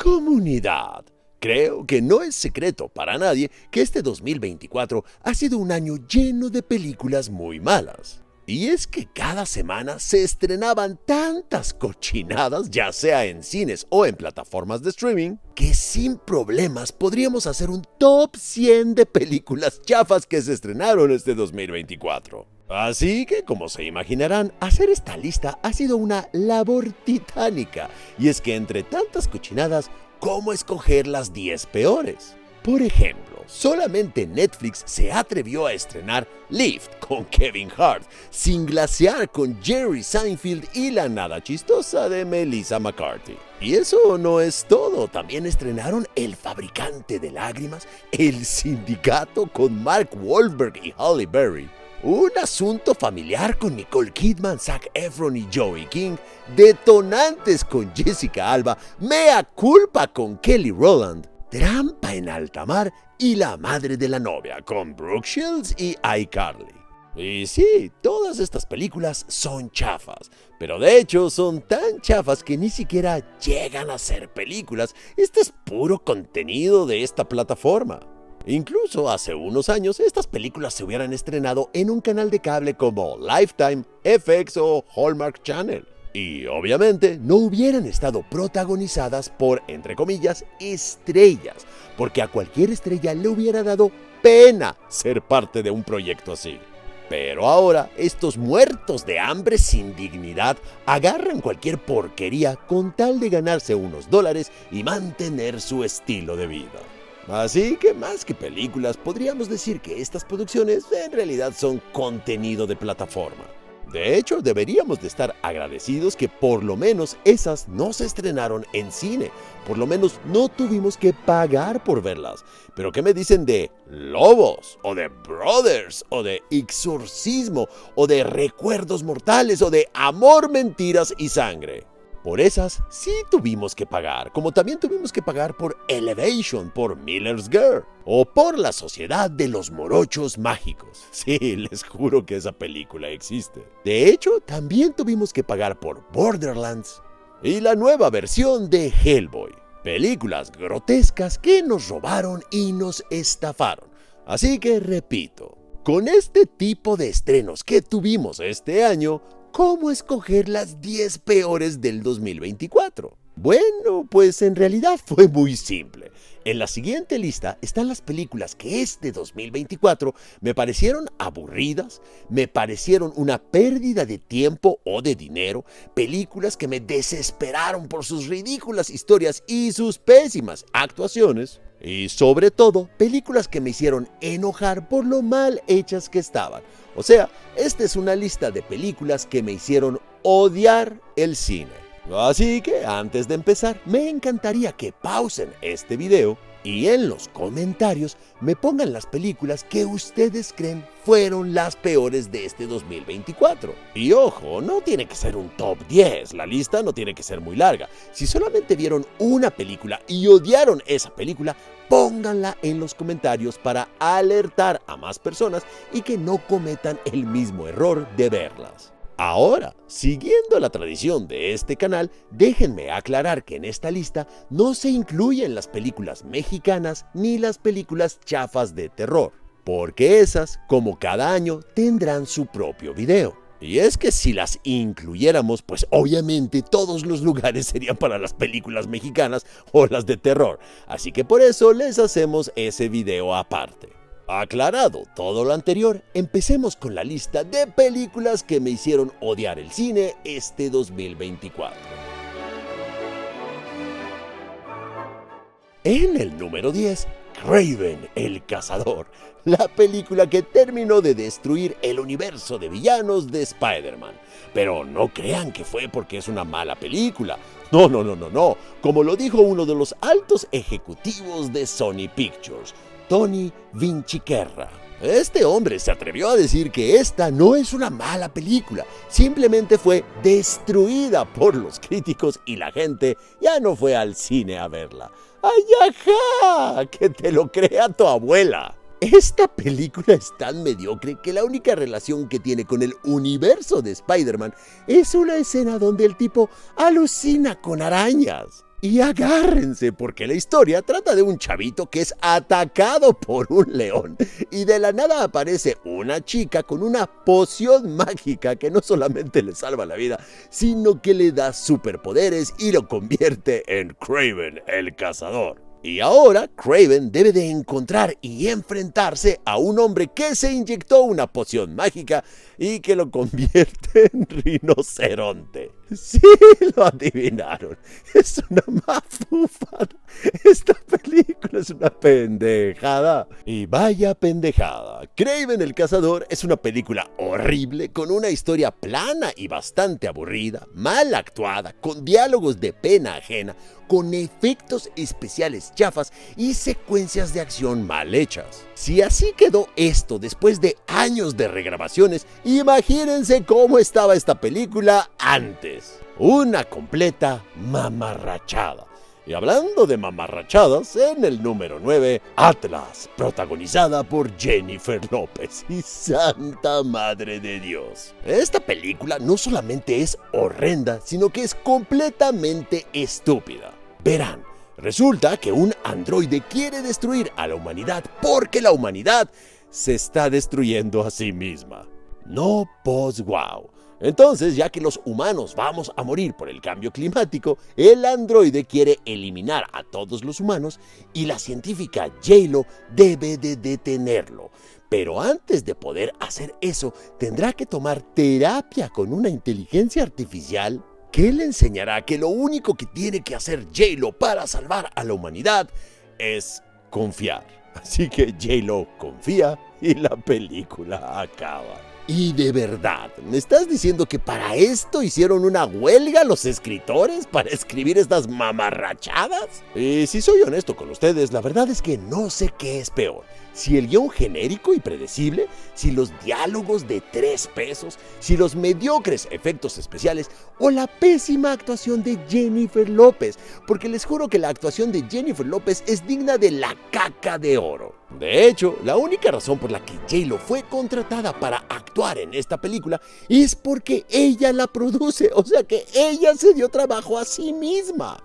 Comunidad. Creo que no es secreto para nadie que este 2024 ha sido un año lleno de películas muy malas. Y es que cada semana se estrenaban tantas cochinadas, ya sea en cines o en plataformas de streaming, que sin problemas podríamos hacer un top 100 de películas chafas que se estrenaron este 2024. Así que, como se imaginarán, hacer esta lista ha sido una labor titánica, y es que entre tantas cochinadas, ¿cómo escoger las 10 peores? Por ejemplo, solamente Netflix se atrevió a estrenar Lift con Kevin Hart, Sin Glaciar con Jerry Seinfeld y la nada chistosa de Melissa McCarthy. Y eso no es todo, también estrenaron El Fabricante de Lágrimas, El Sindicato con Mark Wahlberg y Halle Berry, Un Asunto Familiar con Nicole Kidman, Zac Efron y Joey King, Detonantes con Jessica Alba, Mea Culpa con Kelly Rowland, Trampa en Alta Mar y La Madre de la Novia con Brooke Shields y iCarly. Y sí, todas estas películas son chafas, pero de hecho son tan chafas que ni siquiera llegan a ser películas. Este es puro contenido de esta plataforma. Incluso hace unos años estas películas se hubieran estrenado en un canal de cable como Lifetime, FX o Hallmark Channel. Y obviamente no hubieran estado protagonizadas por, entre comillas, estrellas, porque a cualquier estrella le hubiera dado pena ser parte de un proyecto así. Pero ahora, estos muertos de hambre sin dignidad agarran cualquier porquería con tal de ganarse unos dólares y mantener su estilo de vida. Así que más que películas, podríamos decir que estas producciones en realidad son contenido de plataforma. De hecho, deberíamos de estar agradecidos que por lo menos esas no se estrenaron en cine. Por lo menos no tuvimos que pagar por verlas. Pero ¿qué me dicen de Lobos? ¿O de Brothers? ¿O de Exorcismo? ¿O de Recuerdos Mortales? ¿O de Amor, Mentiras y Sangre? Por esas sí tuvimos que pagar, como también tuvimos que pagar por Elevation, por Miller's Girl, o por La Sociedad de los Morochos Mágicos. Sí, les juro que esa película existe. De hecho, también tuvimos que pagar por Borderlands y la nueva versión de Hellboy. Películas grotescas que nos robaron y nos estafaron. Así que repito, con este tipo de estrenos que tuvimos este año, ¿cómo escoger las 10 peores del 2024? Bueno, pues en realidad fue muy simple. En la siguiente lista están las películas que este 2024 me parecieron aburridas, me parecieron una pérdida de tiempo o de dinero, películas que me desesperaron por sus ridículas historias y sus pésimas actuaciones, y sobre todo, películas que me hicieron enojar por lo mal hechas que estaban. O sea, esta es una lista de películas que me hicieron odiar el cine. Así que antes de empezar, me encantaría que pausen este video y en los comentarios me pongan las películas que ustedes creen fueron las peores de este 2024. Y ojo, no tiene que ser un top 10, la lista no tiene que ser muy larga. Si solamente vieron una película y odiaron esa película, pónganla en los comentarios para alertar a más personas y que no cometan el mismo error de verlas. Ahora, siguiendo la tradición de este canal, déjenme aclarar que en esta lista no se incluyen las películas mexicanas ni las películas chafas de terror, porque esas, como cada año, tendrán su propio video. Y es que si las incluyéramos, pues obviamente todos los lugares serían para las películas mexicanas o las de terror, así que por eso les hacemos ese video aparte. Aclarado todo lo anterior, empecemos con la lista de películas que me hicieron odiar el cine este 2024. En el número 10, Kraven el Cazador, la película que terminó de destruir el universo de villanos de Spider-Man. Pero no crean que fue porque es una mala película. No. Como lo dijo uno de los altos ejecutivos de Sony Pictures, Tony Vinciquerra. Este hombre se atrevió a decir que esta no es una mala película, simplemente fue destruida por los críticos y la gente ya no fue al cine a verla. ¡Ay, ajá! ¡Que te lo crea tu abuela! Esta película es tan mediocre que la única relación que tiene con el universo de Spider-Man es una escena donde el tipo alucina con arañas. Y agárrense, porque la historia trata de un chavito que es atacado por un león y de la nada aparece una chica con una poción mágica que no solamente le salva la vida, sino que le da superpoderes y lo convierte en Kraven el cazador. Y ahora Kraven debe de encontrar y enfrentarse a un hombre que se inyectó una poción mágica y que lo convierte en rinoceronte. Sí, lo adivinaron. Es una mafufada. Esta película es una pendejada. Y vaya pendejada. Kraven el cazador es una película horrible con una historia plana y bastante aburrida, mal actuada, con diálogos de pena ajena, con efectos especiales chafas y secuencias de acción mal hechas. Si así quedó esto después de años de regrabaciones, imagínense cómo estaba esta película antes. Una completa mamarrachada. Y hablando de mamarrachadas, en el número 9, Atlas, protagonizada por Jennifer López. Y santa madre de Dios. Esta película no solamente es horrenda, sino que es completamente estúpida. Verán, resulta que un androide quiere destruir a la humanidad porque la humanidad se está destruyendo a sí misma. No post-wow. Entonces, ya que los humanos vamos a morir por el cambio climático, el androide quiere eliminar a todos los humanos y la científica J-Lo debe de detenerlo. Pero antes de poder hacer eso, tendrá que tomar terapia con una inteligencia artificial que le enseñará que lo único que tiene que hacer J-Lo para salvar a la humanidad es confiar. Así que J-Lo confía y la película acaba. Y de verdad, ¿me estás diciendo que para esto hicieron una huelga los escritores para escribir estas mamarrachadas? Y si soy honesto con ustedes, la verdad es que no sé qué es peor. Si el guión genérico y predecible, si los diálogos de 3 pesos, si los mediocres efectos especiales o la pésima actuación de Jennifer López, porque les juro que la actuación de Jennifer López es digna de la caca de oro. De hecho, la única razón por la que J-Lo fue contratada para actuar en esta película es porque ella la produce, o sea que ella se dio trabajo a sí misma.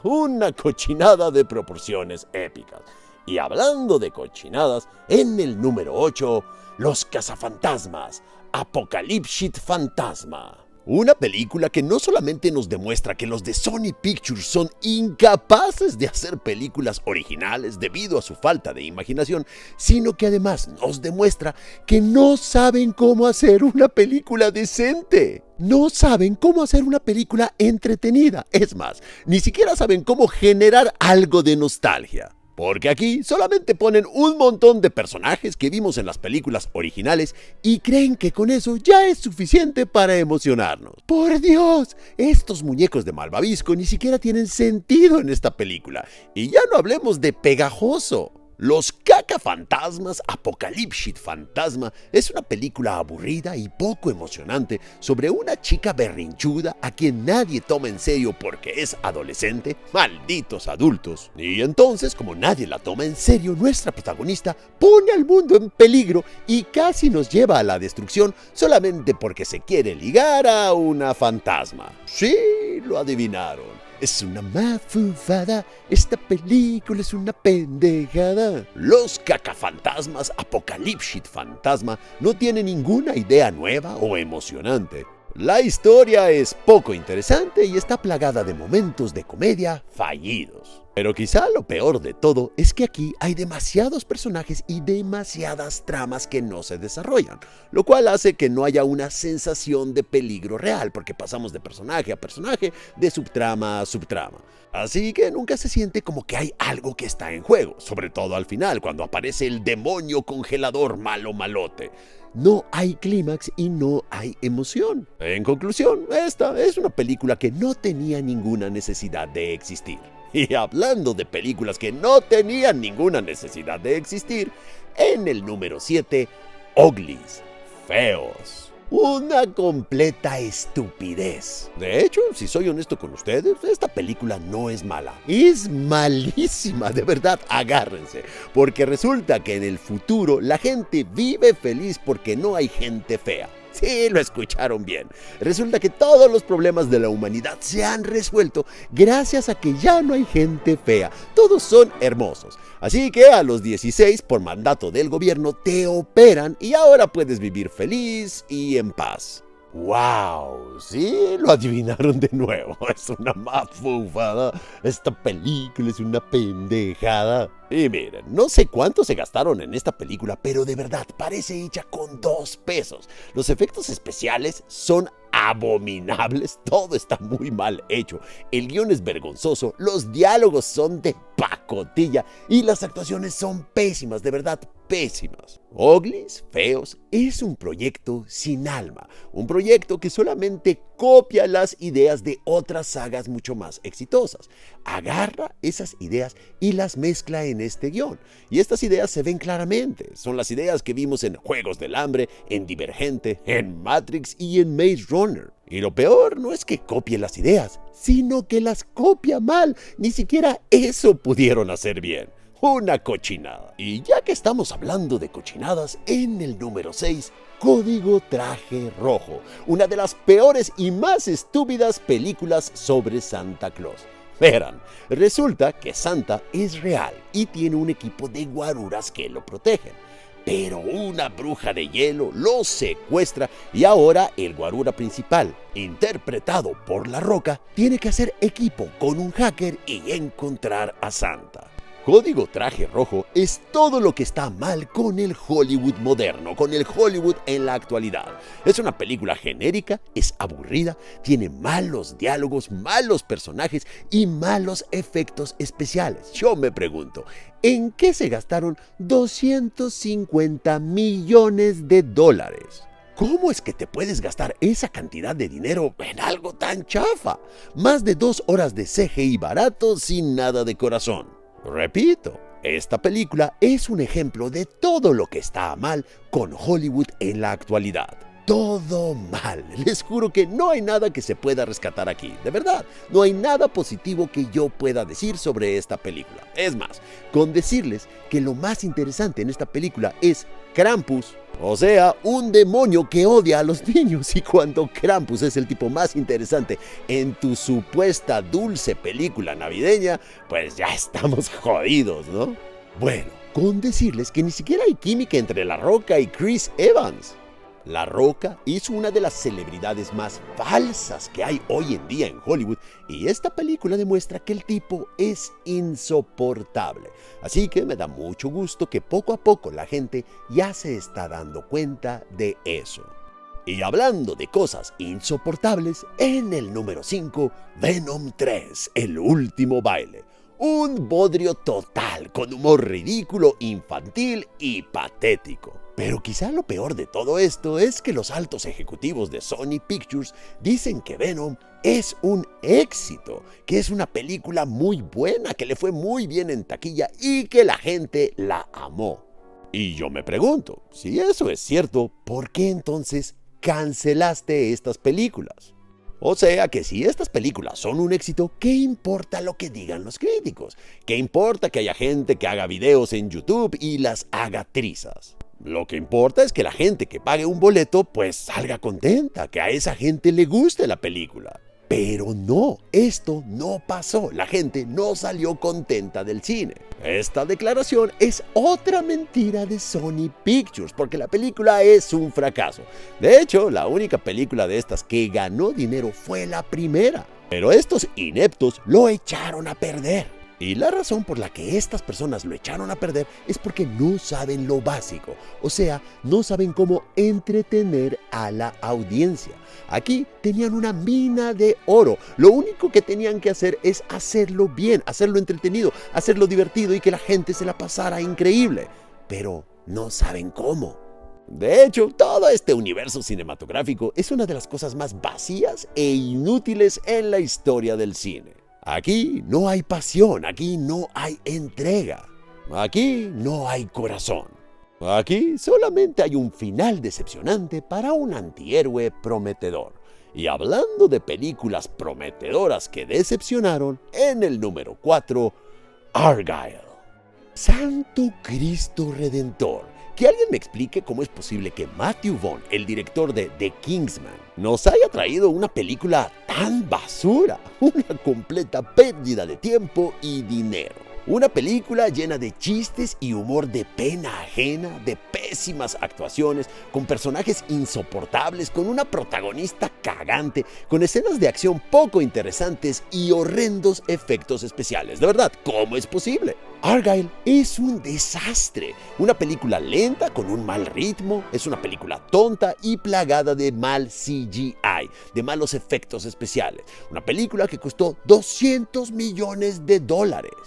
Una cochinada de proporciones épicas. Y hablando de cochinadas, en el número 8, Los Cazafantasmas, Apocalipsis Fantasma. Una película que no solamente nos demuestra que los de Sony Pictures son incapaces de hacer películas originales debido a su falta de imaginación, sino que además nos demuestra que no saben cómo hacer una película decente. No saben cómo hacer una película entretenida. Es más, ni siquiera saben cómo generar algo de nostalgia. Porque aquí solamente ponen un montón de personajes que vimos en las películas originales y creen que con eso ya es suficiente para emocionarnos. ¡Por Dios! Estos muñecos de malvavisco ni siquiera tienen sentido en esta película. Y ya no hablemos de pegajoso. Los Cazafantasmas, Apocalipsis Fantasma es una película aburrida y poco emocionante sobre una chica berrinchuda a quien nadie toma en serio porque es adolescente, malditos adultos. Y entonces, como nadie la toma en serio, nuestra protagonista pone al mundo en peligro y casi nos lleva a la destrucción solamente porque se quiere ligar a una fantasma. Sí, lo adivinaron. Es una mafufada, esta película es una pendejada. Los Cazafantasmas, Apocalipsis Fantasma no tiene ninguna idea nueva o emocionante. La historia es poco interesante y está plagada de momentos de comedia fallidos. Pero quizá lo peor de todo es que aquí hay demasiados personajes y demasiadas tramas que no se desarrollan, lo cual hace que no haya una sensación de peligro real, porque pasamos de personaje a personaje, de subtrama a subtrama. Así que nunca se siente como que hay algo que está en juego, sobre todo al final, cuando aparece el demonio congelador malo malote. No hay clímax y no hay emoción. En conclusión, esta es una película que no tenía ninguna necesidad de existir. Y hablando de películas que no tenían ninguna necesidad de existir, en el número 7, Uglies, feos. Una completa estupidez. De hecho, si soy honesto con ustedes, esta película no es mala. Es malísima, de verdad, agárrense. Porque resulta que en el futuro la gente vive feliz porque no hay gente fea. Sí, lo escucharon bien. Resulta que todos los problemas de la humanidad se han resuelto gracias a que ya no hay gente fea. Todos son hermosos. Así que a los 16, por mandato del gobierno, te operan y ahora puedes vivir feliz y en paz. ¡Wow! Sí, lo adivinaron de nuevo. Es una mafufada. Esta película es una pendejada. Y miren, no sé cuánto se gastaron en esta película, pero de verdad parece hecha con 2 pesos. Los efectos especiales son abominables, todo está muy mal hecho, el guión es vergonzoso, los diálogos son de pacotilla y las actuaciones son pésimas, de verdad pésimas. Uglies, Feos es un proyecto sin alma, un proyecto que solamente copia las ideas de otras sagas mucho más exitosas. Agarra esas ideas y las mezcla en este guión. Y estas ideas se ven claramente, son las ideas que vimos en Juegos del Hambre, en Divergente, en Matrix y en Maze Runner. Y lo peor no es que copie las ideas, sino que las copia mal. Ni siquiera eso pudieron hacer bien. Una cochinada. Y ya que estamos hablando de cochinadas, en el número 6, Código Traje Rojo, una de las peores y más estúpidas películas sobre Santa Claus. Verán, resulta que Santa es real y tiene un equipo de guaruras que lo protegen. Pero una bruja de hielo lo secuestra y ahora el guarura principal, interpretado por La Roca, tiene que hacer equipo con un hacker y encontrar a Santa. Código Traje Rojo es todo lo que está mal con el Hollywood moderno, con el Hollywood en la actualidad. Es una película genérica, es aburrida, tiene malos diálogos, malos personajes y malos efectos especiales. Yo me pregunto, ¿en qué se gastaron 250 millones de dólares? ¿Cómo es que te puedes gastar esa cantidad de dinero en algo tan chafa? Más de 2 horas de CGI barato sin nada de corazón. Repito, esta película es un ejemplo de todo lo que está mal con Hollywood en la actualidad. Todo mal. Les juro que no hay nada que se pueda rescatar aquí. De verdad, no hay nada positivo que yo pueda decir sobre esta película. Es más, con decirles que lo más interesante en esta película es Krampus. O sea, un demonio que odia a los niños. Y cuando Krampus es el tipo más interesante en tu supuesta dulce película navideña, pues ya estamos jodidos, ¿no? Bueno, con decirles que ni siquiera hay química entre La Roca y Chris Evans. La Roca es una de las celebridades más falsas que hay hoy en día en Hollywood y esta película demuestra que el tipo es insoportable. Así que me da mucho gusto que poco a poco la gente ya se está dando cuenta de eso. Y hablando de cosas insoportables, en el número 5, Venom 3, el último baile. Un bodrio total, con humor ridículo, infantil y patético. Pero quizá lo peor de todo esto es que los altos ejecutivos de Sony Pictures dicen que Venom es un éxito, que es una película muy buena, que le fue muy bien en taquilla y que la gente la amó. Y yo me pregunto, si eso es cierto, ¿por qué entonces cancelaste estas películas? O sea que si estas películas son un éxito, ¿qué importa lo que digan los críticos? ¿Qué importa que haya gente que haga videos en YouTube y las haga trizas? Lo que importa es que la gente que pague un boleto pues salga contenta, que a esa gente le guste la película. Pero no, esto no pasó, la gente no salió contenta del cine. Esta declaración es otra mentira de Sony Pictures, porque la película es un fracaso. De hecho, la única película de estas que ganó dinero fue la primera. Pero estos ineptos lo echaron a perder. Y la razón por la que estas personas lo echaron a perder es porque no saben lo básico, o sea, no saben cómo entretener a la audiencia. Aquí tenían una mina de oro, lo único que tenían que hacer es hacerlo bien, hacerlo entretenido, hacerlo divertido y que la gente se la pasara increíble, pero no saben cómo. De hecho, todo este universo cinematográfico es una de las cosas más vacías e inútiles en la historia del cine. Aquí no hay pasión, aquí no hay entrega, aquí no hay corazón. Aquí solamente hay un final decepcionante para un antihéroe prometedor. Y hablando de películas prometedoras que decepcionaron, en el número 4, Argylle. Santo Cristo Redentor, Que alguien me explique cómo es posible que Matthew Vaughn, el director de The Kingsman, nos haya traído una película tan basura, una completa pérdida de tiempo y dinero. Una película llena de chistes y humor de pena ajena, de pésimas actuaciones, con personajes insoportables, con una protagonista cagante, con escenas de acción poco interesantes y horrendos efectos especiales. De verdad, ¿cómo es posible? Argylle es un desastre, una película lenta con un mal ritmo, es una película tonta y plagada de mal CGI, de malos efectos especiales, una película que costó $200 millones,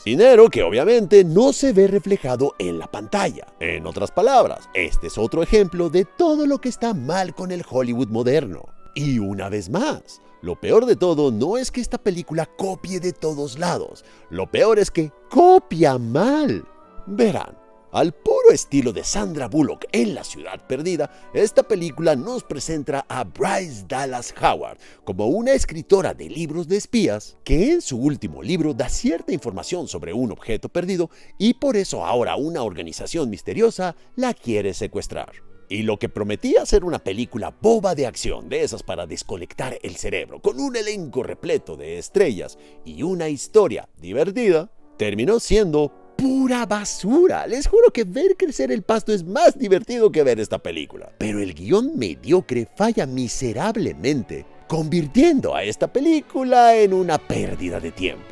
dinero que obviamente no se ve reflejado en la pantalla. En otras palabras, este es otro ejemplo de todo lo que está mal con el Hollywood moderno. Y una vez más, lo peor de todo no es que esta película copie de todos lados, lo peor es que copia mal. Verán, al puro estilo de Sandra Bullock en La Ciudad Perdida, esta película nos presenta a Bryce Dallas Howard como una escritora de libros de espías que en su último libro da cierta información sobre un objeto perdido y por eso ahora una organización misteriosa la quiere secuestrar. Y lo que prometía ser una película boba de acción, de esas para desconectar el cerebro, con un elenco repleto de estrellas y una historia divertida, terminó siendo pura basura. Les juro que ver crecer el pasto es más divertido que ver esta película. Pero el guión mediocre falla miserablemente, convirtiendo a esta película en una pérdida de tiempo.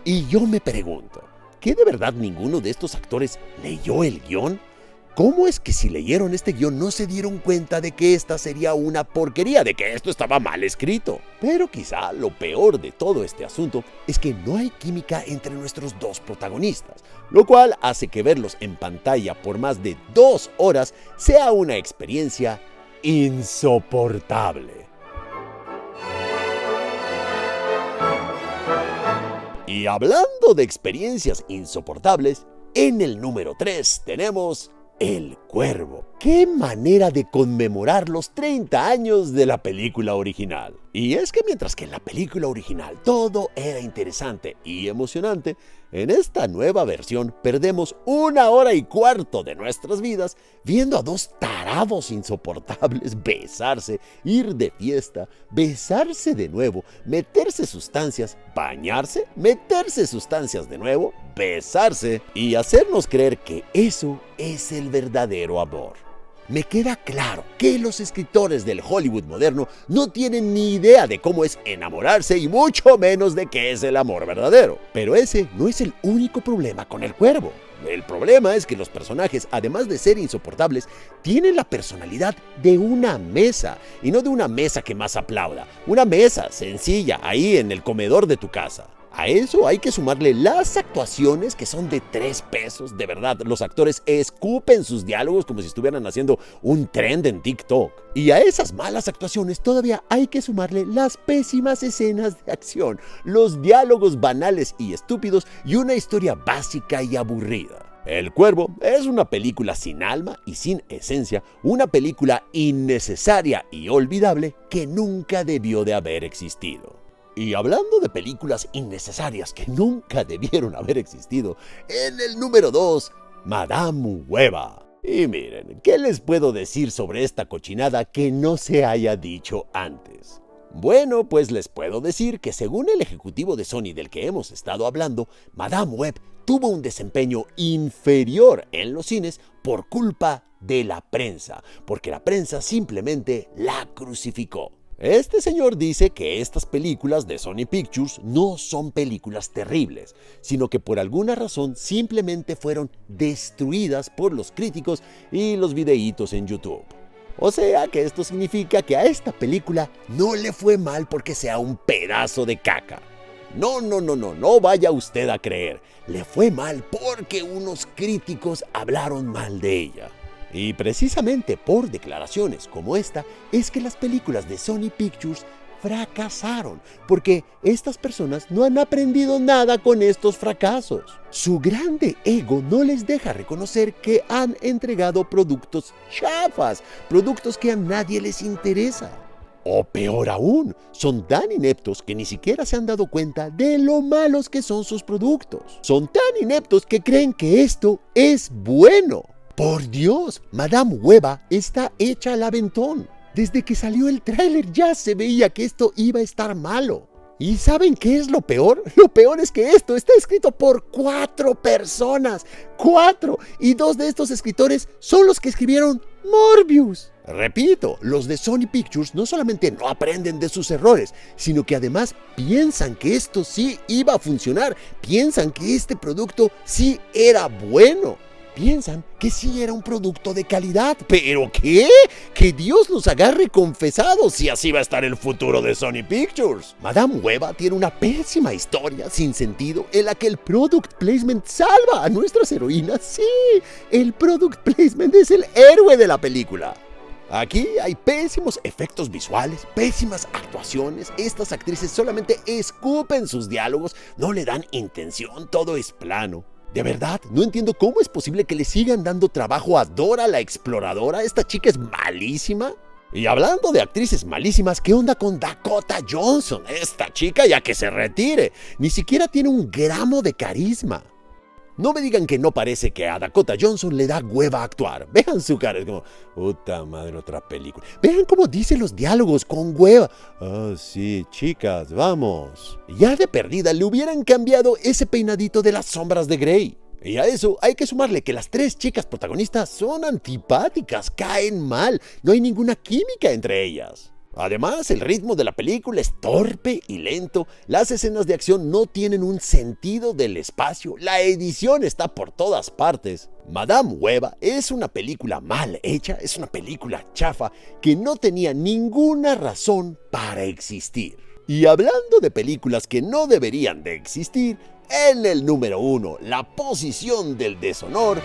Y yo me pregunto, ¿qué de verdad ninguno de estos actores leyó el guión? ¿Cómo es que si leyeron este guión no se dieron cuenta de que esta sería una porquería, de que esto estaba mal escrito? Pero quizá lo peor de todo este asunto es que no hay química entre nuestros dos protagonistas, lo cual hace que verlos en pantalla por más de 2 horas sea una experiencia insoportable. Y hablando de experiencias insoportables, en el número 3 tenemos El Cuervo. ¡Qué manera de conmemorar los 30 años de la película original! Y es que mientras que en la película original todo era interesante y emocionante, en esta nueva versión perdemos 1 hora y cuarto de nuestras vidas viendo a 2 tarados insoportables besarse, ir de fiesta, besarse de nuevo, meterse sustancias, bañarse, meterse sustancias de nuevo, besarse y hacernos creer que eso es el verdadero amor. Me queda claro que los escritores del Hollywood moderno no tienen ni idea de cómo es enamorarse y mucho menos de qué es el amor verdadero. Pero ese no es el único problema con El Cuervo. El problema es que los personajes, además de ser insoportables, tienen la personalidad de una mesa, y no de una mesa que más aplauda, una mesa sencilla ahí en el comedor de tu casa. A eso hay que sumarle las actuaciones que son de 3 pesos. De verdad, los actores escupen sus diálogos como si estuvieran haciendo un trend en TikTok. Y a esas malas actuaciones todavía hay que sumarle las pésimas escenas de acción, los diálogos banales y estúpidos y una historia básica y aburrida. El Cuervo es una película sin alma y sin esencia, una película innecesaria y olvidable que nunca debió de haber existido. Y hablando de películas innecesarias que nunca debieron haber existido, en el número 2, Madame Weba. Y miren, ¿qué les puedo decir sobre esta cochinada que no se haya dicho antes? Bueno, pues les puedo decir que según el ejecutivo de Sony del que hemos estado hablando, Madame Web tuvo un desempeño inferior en los cines por culpa de la prensa, porque la prensa simplemente la crucificó. Este señor dice que estas películas de Sony Pictures no son películas terribles, sino que por alguna razón simplemente fueron destruidas por los críticos y los videitos en YouTube. O sea que esto significa que a esta película no le fue mal porque sea un pedazo de caca. No vaya usted a creer, le fue mal porque unos críticos hablaron mal de ella. Y precisamente por declaraciones como esta es que las películas de Sony Pictures fracasaron, porque estas personas no han aprendido nada con estos fracasos. Su grande ego no les deja reconocer que han entregado productos chafas, productos que a nadie les interesa. O peor aún, son tan ineptos que ni siquiera se han dado cuenta de lo malos que son sus productos. Son tan ineptos que creen que esto es bueno. Por Dios, Madame Weba está hecha al aventón. Desde que salió el tráiler ya se veía que esto iba a estar malo. ¿Y saben qué es lo peor? Lo peor es que esto está escrito por 4 personas. 4. Y 2 de estos escritores son los que escribieron Morbius. Repito, los de Sony Pictures no solamente no aprenden de sus errores, sino que además piensan que esto sí iba a funcionar. Piensan que este producto sí era bueno. Piensan que sí era un producto de calidad. ¿Pero qué? Que Dios los agarre confesados si así va a estar el futuro de Sony Pictures. Madame Weba tiene una pésima historia sin sentido en la que el product placement salva a nuestras heroínas. Sí, el product placement es el héroe de la película. Aquí hay pésimos efectos visuales, pésimas actuaciones. Estas actrices solamente escupen sus diálogos, no le dan intención, todo es plano. De verdad, no entiendo cómo es posible que le sigan dando trabajo a Dora la Exploradora. Esta chica es malísima. Y hablando de actrices malísimas, ¿qué onda con Dakota Johnson? Esta chica ya que se retire. Ni siquiera tiene un gramo de carisma. No me digan que no parece que a Dakota Johnson le da hueva actuar. Vean su cara, es como, puta madre, otra película. Vean cómo dice los diálogos, con hueva. Ah, sí, chicas, vamos. Ya de perdida le hubieran cambiado ese peinadito de las sombras de Grey. Y a eso hay que sumarle que las 3 chicas protagonistas son antipáticas, caen mal, no hay ninguna química entre ellas. Además, el ritmo de la película es torpe y lento, las escenas de acción no tienen un sentido del espacio, la edición está por todas partes. Madame Weba es una película mal hecha, es una película chafa que no tenía ninguna razón para existir. Y hablando de películas que no deberían de existir, en el número 1, la posición del deshonor,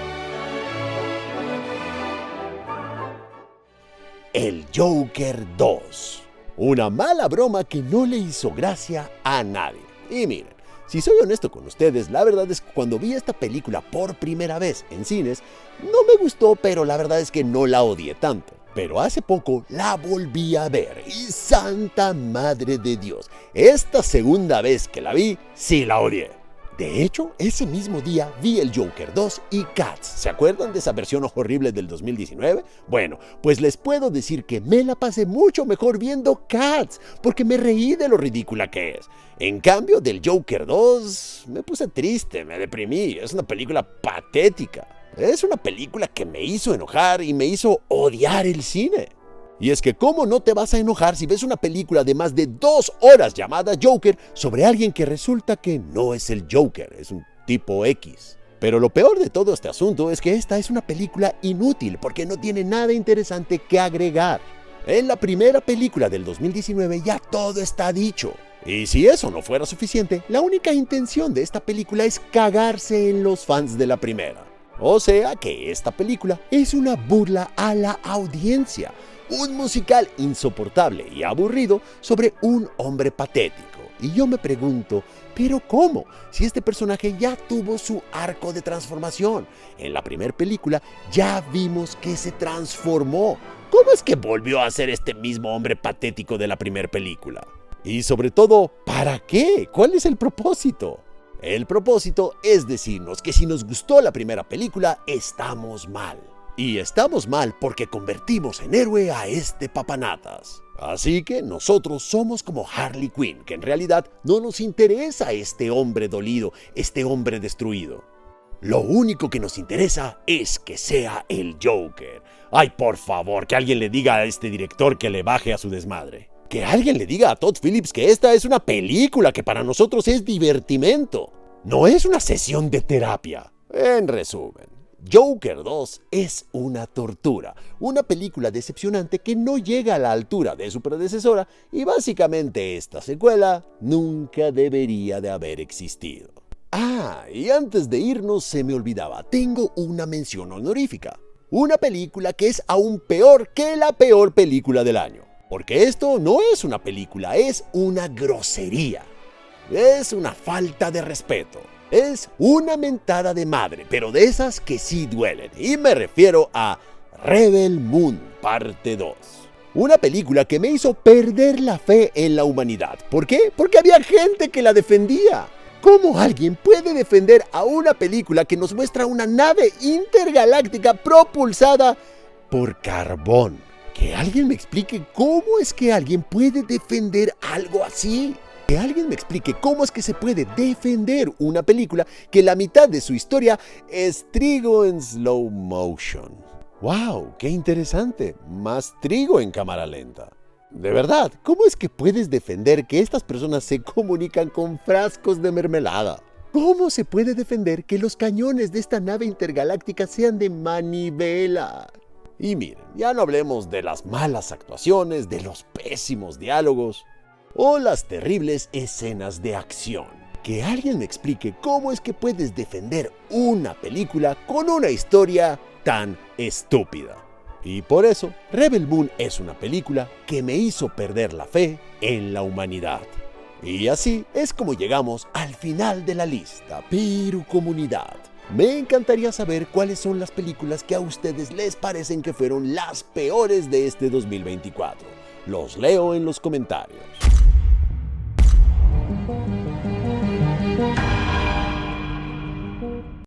El Joker 2. Una mala broma que no le hizo gracia a nadie. Y miren, si soy honesto con ustedes, la verdad es que cuando vi esta película por primera vez en cines, no me gustó, pero la verdad es que no la odié tanto. Pero hace poco la volví a ver y ¡santa madre de Dios! Esta segunda vez que la vi, sí la odié. De hecho, ese mismo día vi el Joker 2 y Cats. ¿Se acuerdan de esa versión horrible del 2019? Bueno, pues les puedo decir que me la pasé mucho mejor viendo Cats, porque me reí de lo ridícula que es. En cambio, del Joker 2 me puse triste, me deprimí. Es una película patética. Es una película que me hizo enojar y me hizo odiar el cine. Y es que ¿cómo no te vas a enojar si ves una película de más de 2 horas llamada Joker sobre alguien que resulta que no es el Joker, es un tipo X? Pero lo peor de todo este asunto es que esta es una película inútil porque no tiene nada interesante que agregar. En la primera película del 2019 ya todo está dicho. Y si eso no fuera suficiente, la única intención de esta película es cagarse en los fans de la primera. O sea que esta película es una burla a la audiencia. Un musical insoportable y aburrido sobre un hombre patético. Y yo me pregunto, ¿pero cómo? Si este personaje ya tuvo su arco de transformación. En la primera película ya vimos que se transformó. ¿Cómo es que volvió a ser este mismo hombre patético de la primera película? Y sobre todo, ¿para qué? ¿Cuál es el propósito? El propósito es decirnos que si nos gustó la primera película, estamos mal. Y estamos mal porque convertimos en héroe a este papanatas. Así que nosotros somos como Harley Quinn, que en realidad no nos interesa este hombre dolido, este hombre destruido. Lo único que nos interesa es que sea el Joker. Ay, por favor, que alguien le diga a este director que le baje a su desmadre. Que alguien le diga a Todd Phillips que esta es una película que para nosotros es divertimento. No es una sesión de terapia. En resumen, Joker 2 es una tortura, una película decepcionante que no llega a la altura de su predecesora y básicamente esta secuela nunca debería de haber existido. Ah, y antes de irnos se me olvidaba, tengo una mención honorífica. Una película que es aún peor que la peor película del año. Porque esto no es una película, es una grosería. Es una falta de respeto. Es una mentada de madre, pero de esas que sí duelen. Y me refiero a Rebel Moon, parte 2. Una película que me hizo perder la fe en la humanidad. ¿Por qué? Porque había gente que la defendía. ¿Cómo alguien puede defender a una película que nos muestra una nave intergaláctica propulsada por carbón? Que alguien me explique cómo es que alguien puede defender algo así. Que alguien me explique cómo es que se puede defender una película que la mitad de su historia es trigo en slow motion. ¡Wow! ¡Qué interesante! Más trigo en cámara lenta. De verdad, ¿cómo es que puedes defender que estas personas se comunican con frascos de mermelada? ¿Cómo se puede defender que los cañones de esta nave intergaláctica sean de manivela? Y miren, ya no hablemos de las malas actuaciones, de los pésimos diálogos o las terribles escenas de acción. Que alguien me explique cómo es que puedes defender una película con una historia tan estúpida. Y por eso, Rebel Moon es una película que me hizo perder la fe en la humanidad. Y así es como llegamos al final de la lista. Pero comunidad, me encantaría saber cuáles son las películas que a ustedes les parecen que fueron las peores de este 2024. Los leo en los comentarios.